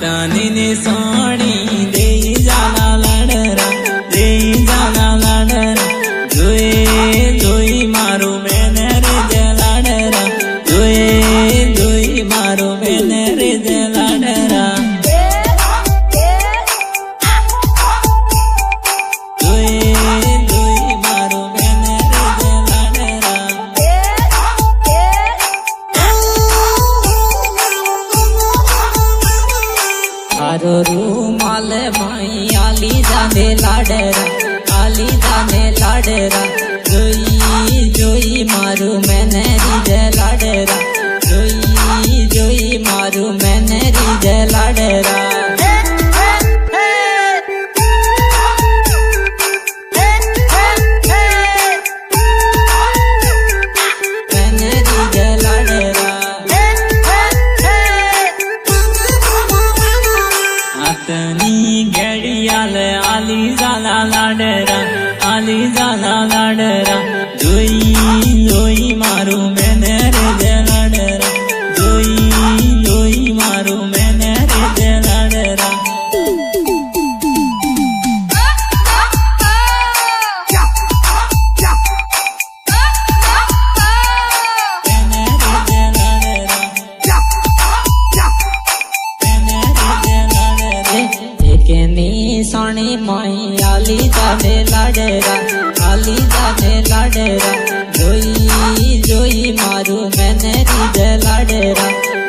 आतनी ने सोनी दे जाला लाडरा दे जाला लाडरा जोए जोई मारू मैंने रे जे लाडरा जोए जोई मारू मैंने रे जे लाडरा रूमाल माई आली जाने लाडरा आली जाने लाडरा जोई जोई मारू मैंने रिजे लाडरा जोई जोई मारू मैंने रिजे लाडरा आली जाला लाडरा आली जाला लाडरा जोई जोई मारू मैंने रे जे लाडरा जोई जोई मारू मैंने रे जे लाडरा सोनी माई आली जाने लाडरा आली जाने लाडरा जोई जोई मारू मैंने रिजे लाडरा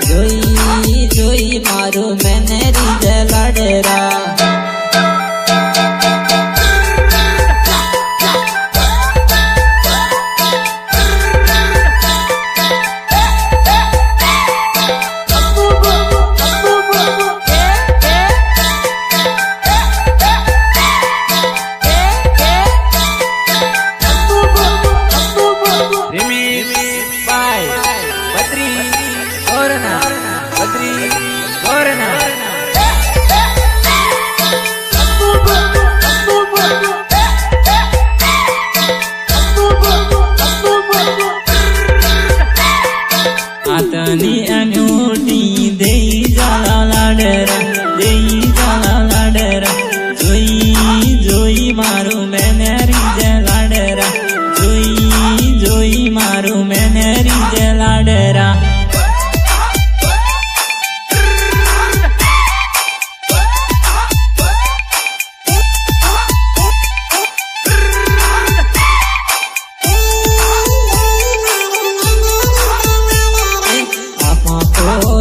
जोई जोई मारू मैंने रिजे लाडरा आतनी अंगूठी दे जाला लाडरा दे जाला लाडरा जोई जोई मारू मैंने रिजे लाडरा जोई जोई मारू मैंने रिजे लाडरा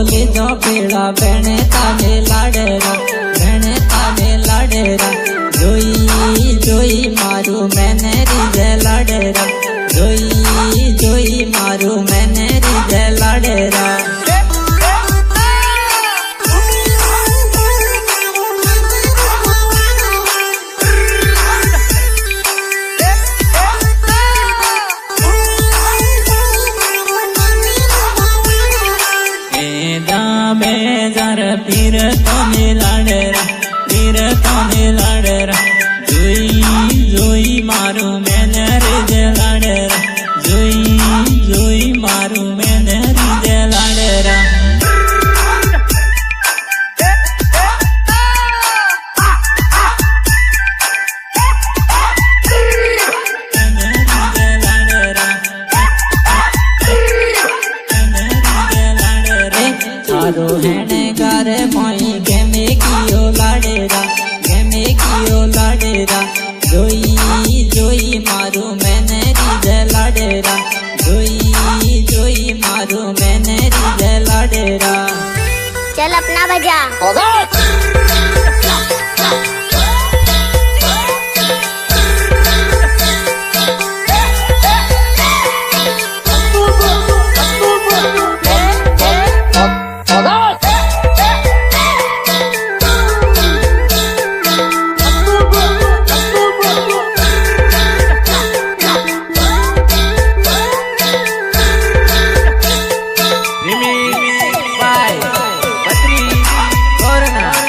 ले जा पेड़ा बहने ताने लाडरा जोई जोई मारू मैंने रिजे लाडरा जोई जोई मारू मैंने रिजे लाडरा बेजार फिर तने लाडरा जोई जोई मारू मैंने रिजे लाडरा जोई जोई मारू मैंने रिजे लाडरा चारो हैने घर माई गेमे कियो लाडरा जोई जोई मारू मैंने रिजे लाडरा जोई जोई मारू मैंने रिजे लाडरा चल अपना बजा Bye. Patri, Corona.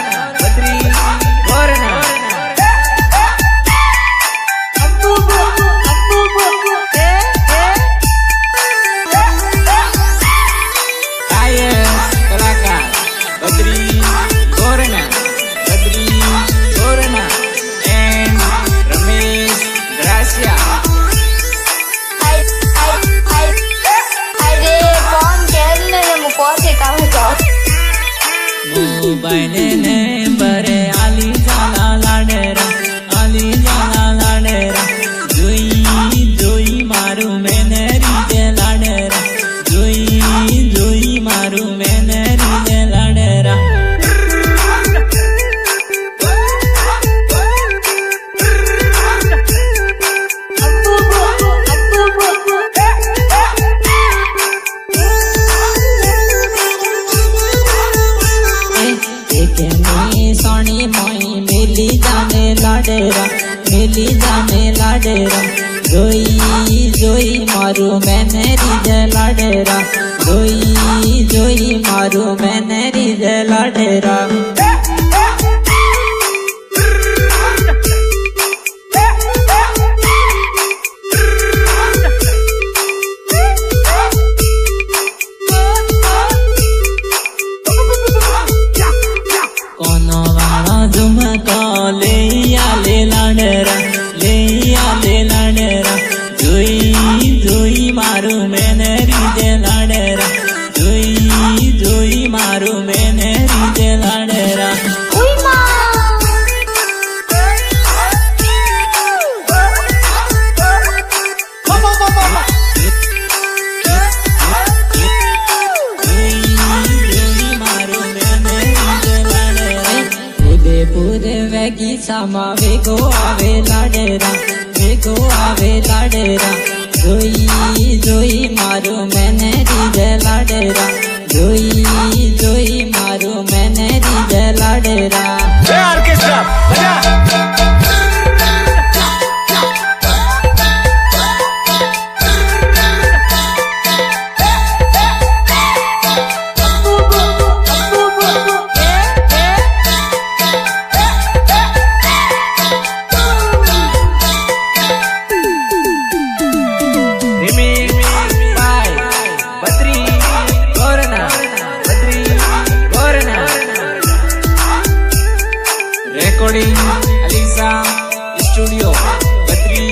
મોબાઈલ ને બરે આલી જાલા લાડરા આલી જાલા લાડરા જોઈ જોઈ મારું મેનેરી જે લાડરા જોઈ જોઈ મારું મેનેરી જે લાડરા सोनी मोई मिली जाने लाडरा जोई जोई मारू मैंने रिज लाडरा जोई जोई मारू मैंने रिज लाडरा झुमका ले लाडरा जोई जोई मारू मैंने रिजे लाडरा जोई जोई मारू मैंने रिजे लाडरा वेगी सामा वेगो आवे लाडरा जोई जोई मारू मैंने रिजे लाडरा जोई जोई मारू मैंने रिजे लाडरा ऑर्केस्ट्रा बजा recording Alisa Studio Badri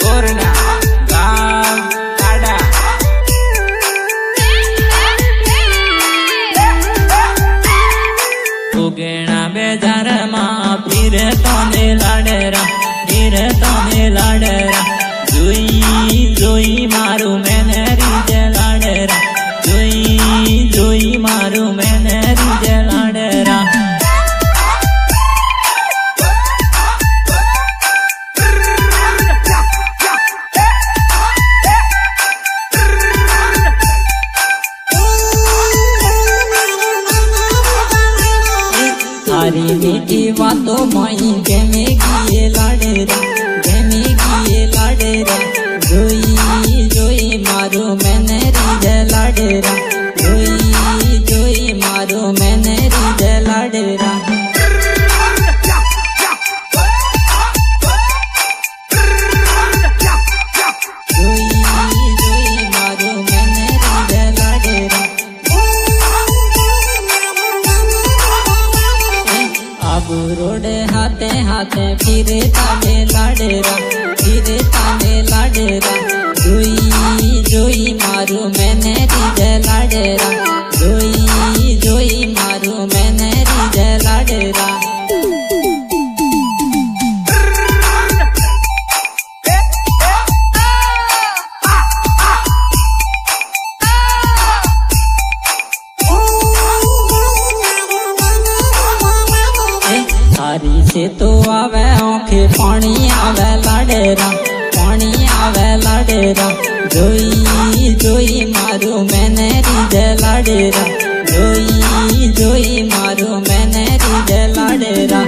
Gorna Gav Tada Ugena bezar ma phir tone ladera Joi joi maru maine rije ladera Joi joi maru maine rije ladera थारी मीठी बातों माई गेमे किए लाडरा जोई जोई मारू मैंने रिजे लाडरा जोई जोई मारू मैंने रिजे लाडरा रोड हाथे हाथे फिरे ताने लाडरा जोई जोई मारू मैंने रिजे लाडरा जोई जोई मारू मैंने रिजे लाडरा थारी से तो आवे आंखे पानी आवे लाडरा जोई जोई मारू मैंने रिजे लाडरा जोई जोई मारू मैंने रिजे लाडरा